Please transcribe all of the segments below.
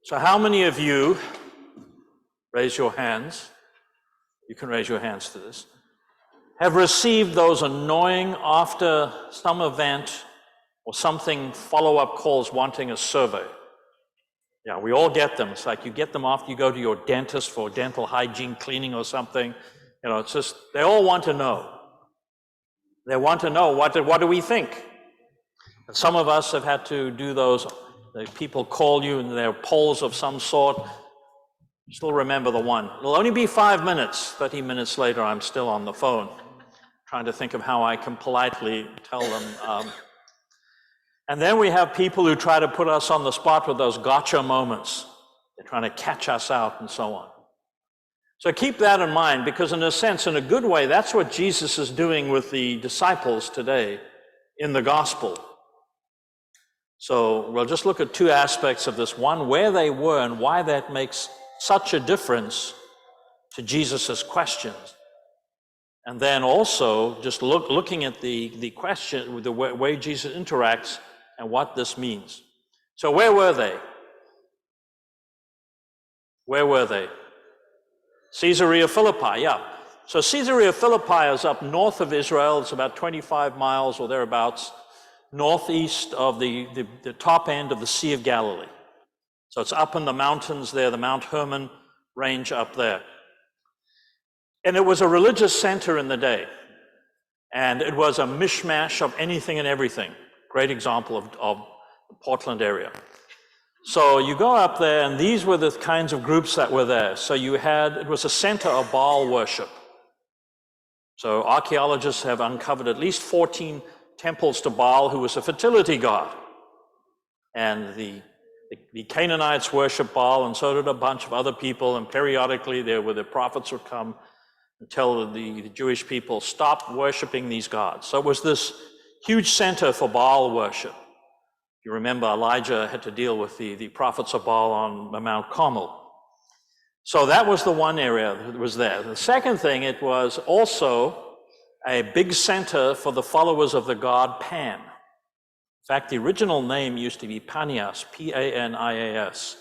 So how many of you, raise your hands, you can raise your hands to this, have received those annoying after some event or something follow-up calls wanting a survey? Yeah, we all get them. It's like you get them after you go to your dentist for dental hygiene cleaning or something. You know, it's just, they all want to know. They want to know, what do we think? And some of us have had to do those. People call you and they're polls of some sort. Still remember the one. It'll only be 5 minutes. 30 minutes later, I'm still on the phone, trying to think of how I can politely tell them. And then we have people who try to put us on the spot with those gotcha moments. They're trying to catch us out and so on. So keep that in mind, because in a sense, in a good way, that's what Jesus is doing with the disciples today in the gospel. So we'll just look at two aspects of this. One, where they were and why that makes such a difference to Jesus's questions. And then also just looking at the question, the way Jesus interacts and what this means. So where were they? Where were they? Caesarea Philippi, yeah. So Caesarea Philippi is up north of Israel. It's about 25 miles or thereabouts northeast of the top end of the Sea of Galilee. So it's up in the mountains there, the Mount Hermon range up there. And it was a religious center in the day. And it was a mishmash of anything and everything. Great example of the Portland area. So you go up there, and these were the kinds of groups that were there. So it was a center of Baal worship. So archaeologists have uncovered at least 14 temples to Baal, who was a fertility god. And the Canaanites worshiped Baal, and so did a bunch of other people, and periodically the prophets would come and tell the Jewish people, stop worshiping these gods. So it was this huge center for Baal worship. You remember Elijah had to deal with the prophets of Baal on Mount Carmel. So that was the one area that was there. The second thing, it was also a big center for the followers of the god Pan. In fact, the original name used to be Panias, P-A-N-I-A-S.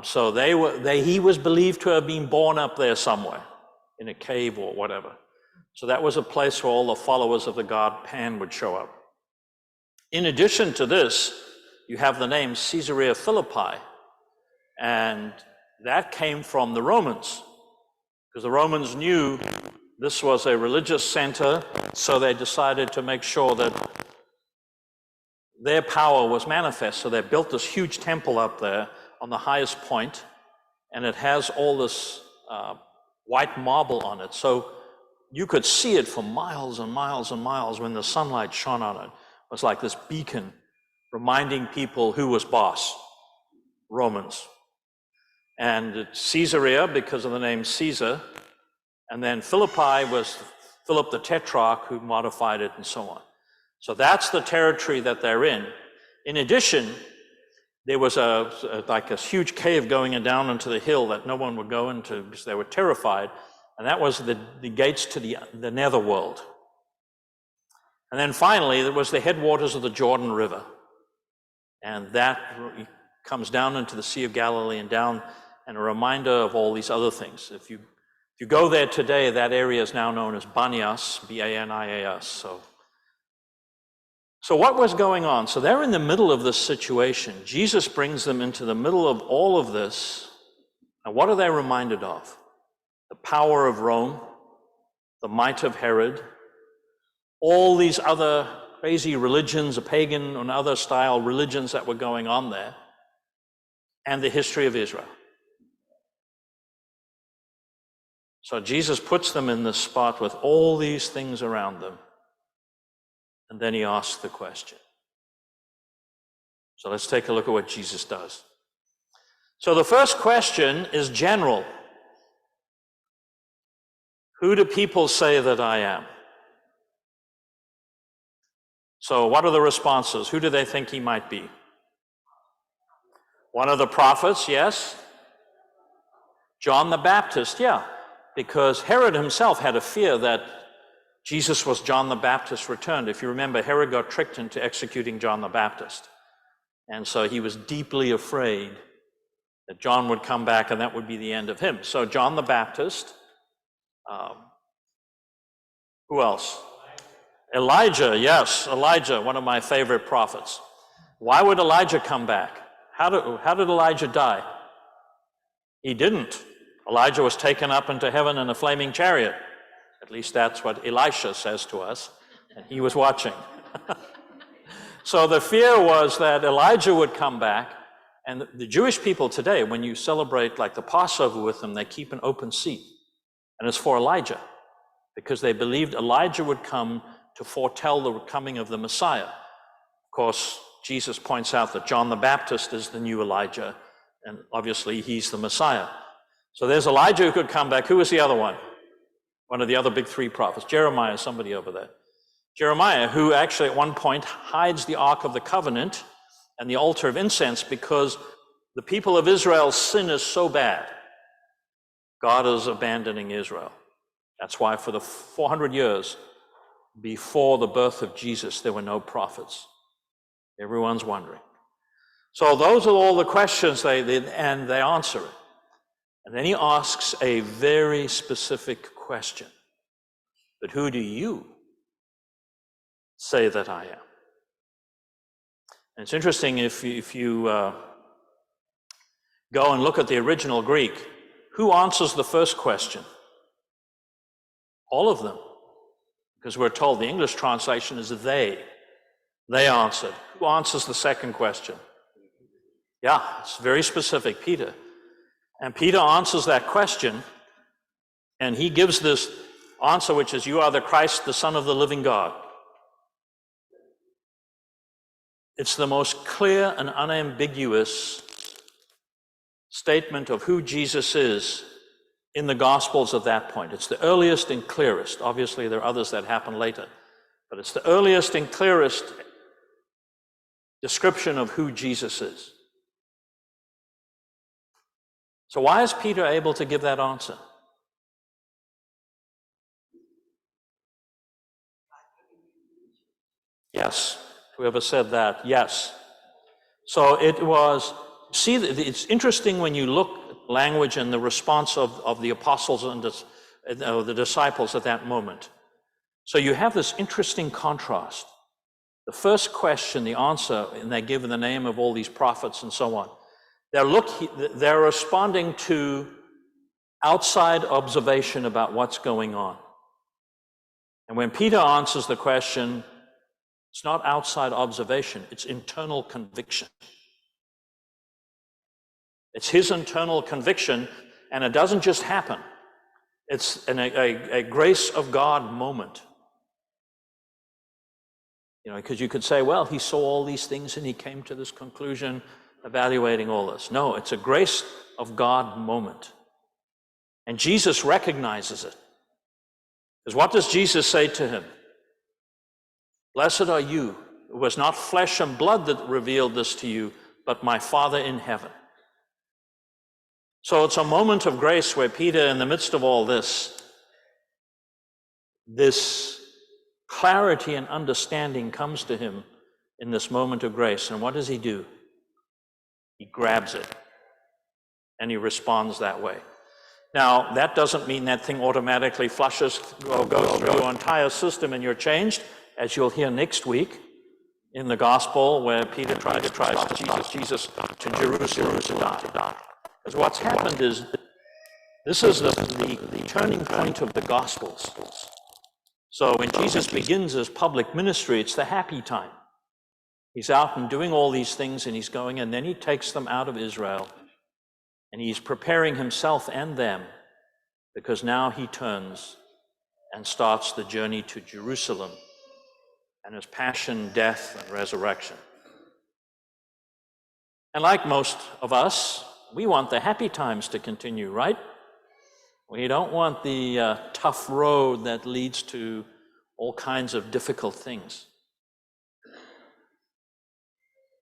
So he was believed to have been born up there somewhere in a cave or whatever. So that was a place where all the followers of the god Pan would show up. In addition to this, you have the name Caesarea Philippi, and that came from the Romans, because the Romans knew this was a religious center, so they decided to make sure that their power was manifest. So they built this huge temple up there on the highest point, and it has all this white marble on it. So you could see it for miles and miles and miles when the sunlight shone on it. It was like this beacon reminding people who was boss, Romans. And Caesarea, because of the name Caesar, and then Philippi was Philip the Tetrarch, who modified it and so on. So that's the territory that they're in. In addition, there was like a huge cave going down into the hill that no one would go into because they were terrified, and that was the gates to the netherworld. And then finally, there was the headwaters of the Jordan River, and that comes down into the Sea of Galilee and down, and a reminder of all these other things. If you go there today, that area is now known as Banias, B-A-N-I-A-S. So what was going on? So they're in the middle of this situation. Jesus brings them into the middle of all of this. And what are they reminded of? The power of Rome, the might of Herod, all these other crazy religions, pagan and other style religions that were going on there, and the history of Israel. So Jesus puts them in this spot with all these things around them. And then he asks the question. So let's take a look at what Jesus does. So the first question is general. Who do people say that I am? So what are the responses? Who do they think he might be? One of the prophets, yes. John the Baptist, yeah. Because Herod himself had a fear that Jesus was John the Baptist returned. If you remember, Herod got tricked into executing John the Baptist. And so he was deeply afraid that John would come back and that would be the end of him. So John the Baptist, who else? Elijah, yes, Elijah, one of my favorite prophets. Why would Elijah come back? How did Elijah die? He didn't. Elijah was taken up into heaven in a flaming chariot. At least that's what Elisha says to us, and he was watching. So the fear was that Elijah would come back, and the Jewish people today, when you celebrate like the Passover with them, they keep an open seat, and it's for Elijah, because they believed Elijah would come to foretell the coming of the Messiah. Of course, Jesus points out that John the Baptist is the new Elijah, and obviously he's the Messiah. So there's Elijah who could come back. Who was the other one? One of the other big three prophets. Jeremiah, somebody over there. Jeremiah, who actually at one point hides the Ark of the Covenant and the altar of incense because the people of Israel's sin is so bad. God is abandoning Israel. That's why for the 400 years before the birth of Jesus, there were no prophets. Everyone's wondering. So those are all the questions and they answer it. And then he asks a very specific question. But who do you say that I am? And it's interesting if you go and look at the original Greek, who answers the first question? All of them. Because we're told the English translation is they. They answered. Who answers the second question? Yeah, it's very specific, Peter. And Peter answers that question, and he gives this answer, which is, you are the Christ, the Son of the living God. It's the most clear and unambiguous statement of who Jesus is in the Gospels at that point. It's the earliest and clearest. Obviously, there are others that happen later, but it's the earliest and clearest description of who Jesus is. So why is Peter able to give that answer? Yes. Whoever said that, yes. So it was, see, it's interesting when you look at language and the response of the apostles and the disciples at that moment. So you have this interesting contrast. The first question, the answer, and they give in the name of all these prophets and so on. They're responding to outside observation about what's going on. And when Peter answers the question, it's not outside observation, it's internal conviction. It's his internal conviction, and it doesn't just happen. It's a grace of God moment. You know, because you could say, well, he saw all these things and he came to this conclusion, evaluating all this. No, it's a grace of God moment. And Jesus recognizes it. Because what does Jesus say to him? Blessed are you. It was not flesh and blood that revealed this to you, but my Father in heaven. So it's a moment of grace where Peter, in the midst of all this clarity and understanding comes to him in this moment of grace. And what does he do? He grabs it, and he responds that way. Now, that doesn't mean that thing automatically flushes or goes through your entire system and you're changed, as you'll hear next week in the gospel where Peter tries to Jesus to Jerusalem to die. Because what's happened is, this is the turning point of the gospels. So when Jesus begins his public ministry, it's the happy time. He's out and doing all these things, and he's going, and then he takes them out of Israel, and he's preparing himself and them, because now he turns and starts the journey to Jerusalem and his passion, death, and resurrection. And like most of us, we want the happy times to continue, right? We don't want the tough road that leads to all kinds of difficult things.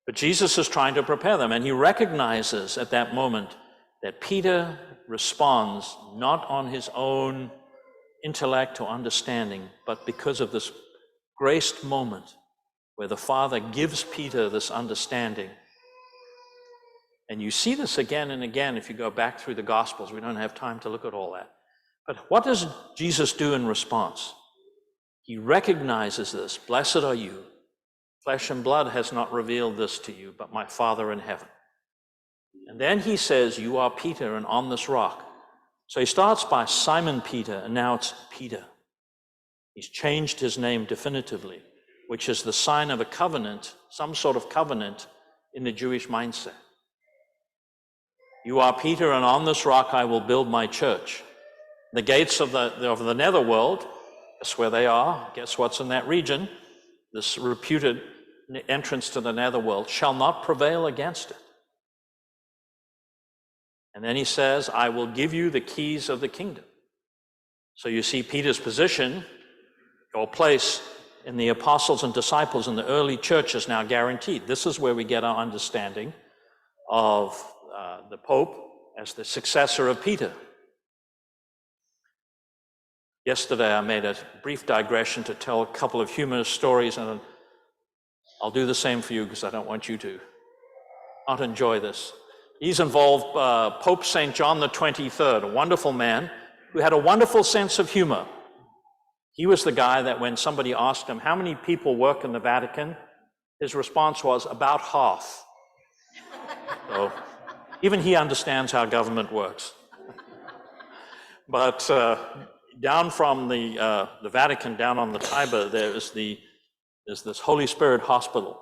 But Jesus is trying to prepare them, and he recognizes at that moment that Peter responds not on his own intellect or understanding, but because of this graced moment where the Father gives Peter this understanding. And you see this again and again if you go back through the Gospels. We don't have time to look at all that. But what does Jesus do in response? He recognizes this. Blessed are you. Flesh and blood has not revealed this to you, but my Father in heaven. And then he says, you are Peter, and on this rock. So he starts by Simon Peter, and now it's Peter. He's changed his name definitively, which is the sign of a covenant, some sort of covenant in the Jewish mindset. You are Peter, and on this rock I will build my church. The gates of the netherworld, guess where they are? Guess what's in that region? This reputed entrance to the netherworld shall not prevail against it. And then he says, I will give you the keys of the kingdom. So you see Peter's position, or place in the apostles and disciples in the early church is now guaranteed. This is where we get our understanding of the Pope as the successor of Peter. Yesterday I made a brief digression to tell a couple of humorous stories, and I'll do the same for you because I don't want you to not enjoy this. These involve Pope St. John the 23rd, a wonderful man who had a wonderful sense of humor. He was the guy that when somebody asked him, how many people work in the Vatican? His response was, about half. So even he understands how government works. But down from the Vatican, down on the Tiber, there's this Holy Spirit hospital.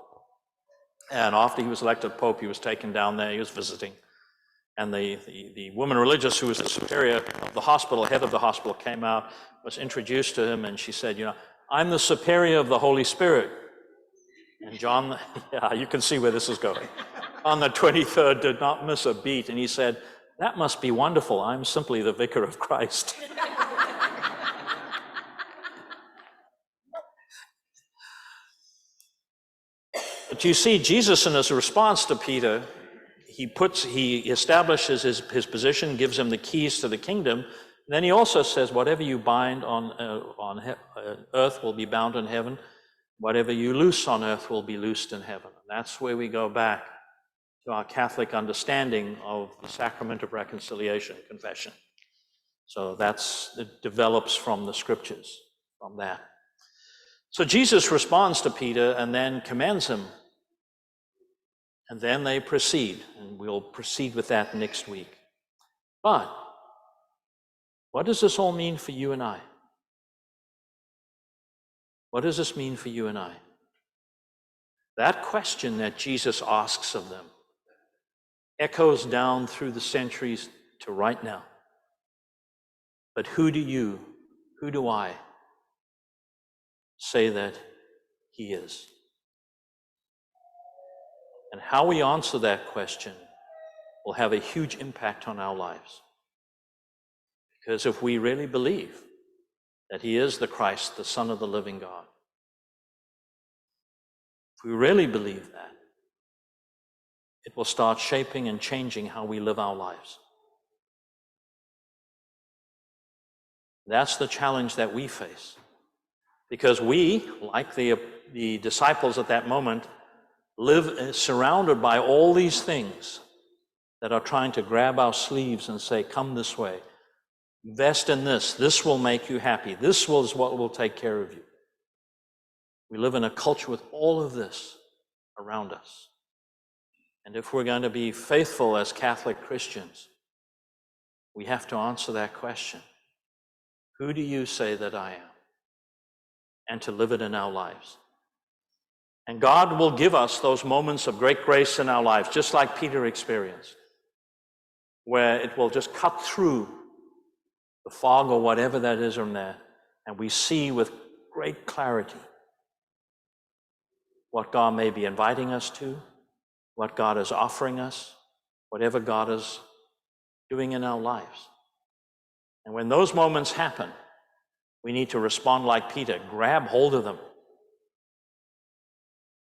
And after he was elected Pope, he was taken down there, he was visiting. And the woman religious who was the superior of the hospital, head of the hospital, came out, was introduced to him, and she said, I'm the superior of the Holy Spirit. And John, yeah, you can see where this is going. On the 23rd, did not miss a beat, and he said, that must be wonderful. I'm simply the vicar of Christ. But you see, Jesus, in his response to Peter, he establishes his position, gives him the keys to the kingdom. And then he also says, whatever you bind on earth will be bound in heaven. Whatever you loose on earth will be loosed in heaven. And that's where we go back to our Catholic understanding of the sacrament of reconciliation, confession. So it develops from the scriptures, from that. So Jesus responds to Peter and then commends him. And then they proceed, and we'll proceed with that next week. But what does this all mean for you and I? What does this mean for you and I? That question that Jesus asks of them echoes down through the centuries to right now. But who do I say that he is? And how we answer that question will have a huge impact on our lives. Because if we really believe that he is the Christ, the Son of the living God, if we really believe that, it will start shaping and changing how we live our lives. That's the challenge that we face. Because we, like the disciples at that moment, live surrounded by all these things that are trying to grab our sleeves and say, come this way, invest in this, this will make you happy, this is what will take care of you. We live in a culture with all of this around us. And if we're going to be faithful as Catholic Christians, we have to answer that question. Who do you say that I am? And to live it in our lives. And God will give us those moments of great grace in our lives, just like Peter experienced, where it will just cut through the fog or whatever that is from there, and we see with great clarity what God may be inviting us to, what God is offering us, whatever God is doing in our lives. And when those moments happen, we need to respond like Peter, grab hold of them.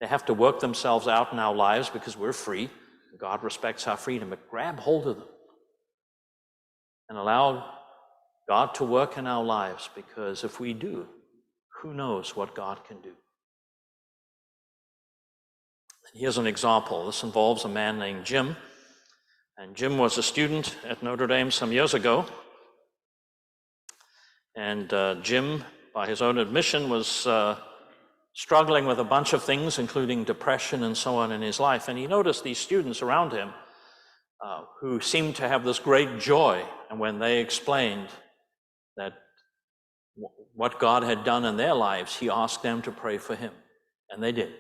They have to work themselves out in our lives because we're free. God respects our freedom, but grab hold of them and allow God to work in our lives, because if we do, who knows what God can do. Here's an example. This involves a man named Jim And Jim was a student at Notre Dame some years ago. And Jim, by his own admission, was struggling with a bunch of things, including depression and so on in his life. And he noticed these students around him who seemed to have this great joy. And when they explained that what God had done in their lives, he asked them to pray for him. And they did.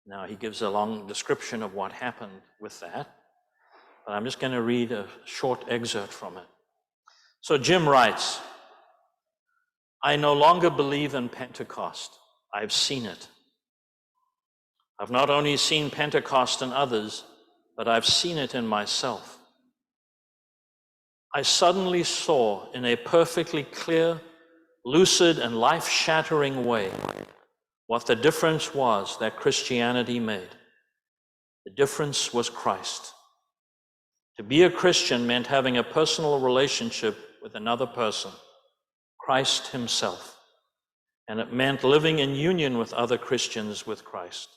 Now, he gives a long description of what happened with that. But I'm just going to read a short excerpt from it. So Jim writes, "I no longer believe in Pentecost. I've seen it. I've not only seen Pentecost in others, but I've seen it in myself. I suddenly saw in a perfectly clear, lucid, and life-shattering way what the difference was that Christianity made. The difference was Christ. To be a Christian meant having a personal relationship with another person, Christ himself. And it meant living in union with other Christians with Christ.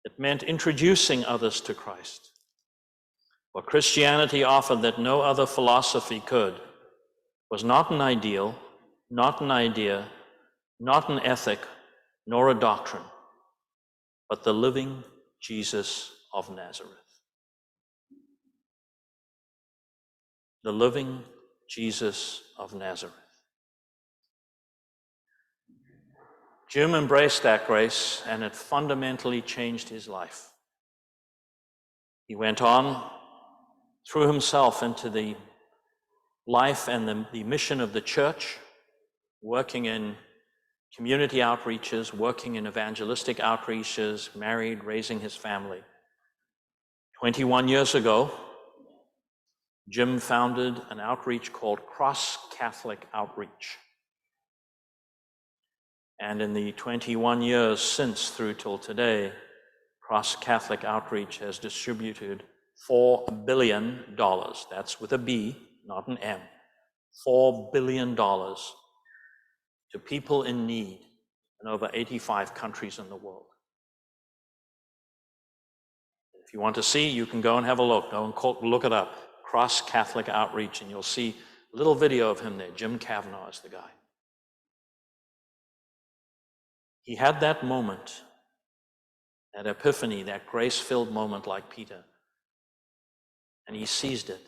It meant introducing others to Christ. What Christianity offered that no other philosophy could was not an ideal, not an idea, not an ethic, nor a doctrine, but the living Jesus of Nazareth. The living Jesus of Nazareth." Jim embraced that grace, and it fundamentally changed his life. He went on, threw himself into the life and the mission of the church, working in community outreaches, working in evangelistic outreaches, married, raising his family. 21 years ago, Jim founded an outreach called Cross Catholic Outreach. And in the 21 years since through till today, Cross Catholic Outreach has distributed $4 billion, that's with a B, not an M, $4 billion to people in need in over 85 countries in the world. If you want to see, you can go and have a look. Go and look it up, Cross Catholic Outreach, and you'll see a little video of him there. Jim Kavanaugh is the guy. He had that moment, that epiphany, that grace-filled moment like Peter, and he seized it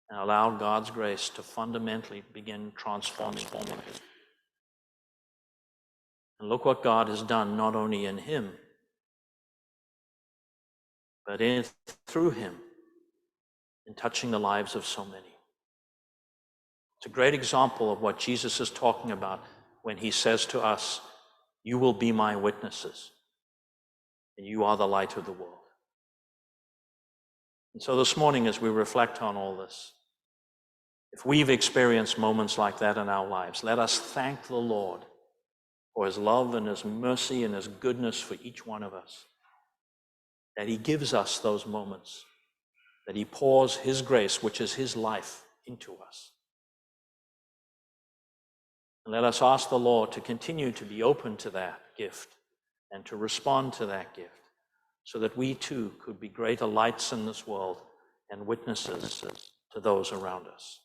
and allowed God's grace to fundamentally begin transforming him. And look what God has done, not only in him, but through him, in touching the lives of so many. It's a great example of what Jesus is talking about when he says to us, "You will be my witnesses, and you are the light of the world." And so this morning, as we reflect on all this, if we've experienced moments like that in our lives, let us thank the Lord for his love and his mercy and his goodness for each one of us, that he gives us those moments, that he pours his grace, which is his life, into us. And let us ask the Lord to continue to be open to that gift and to respond to that gift, so that we too could be greater lights in this world and witnesses to those around us.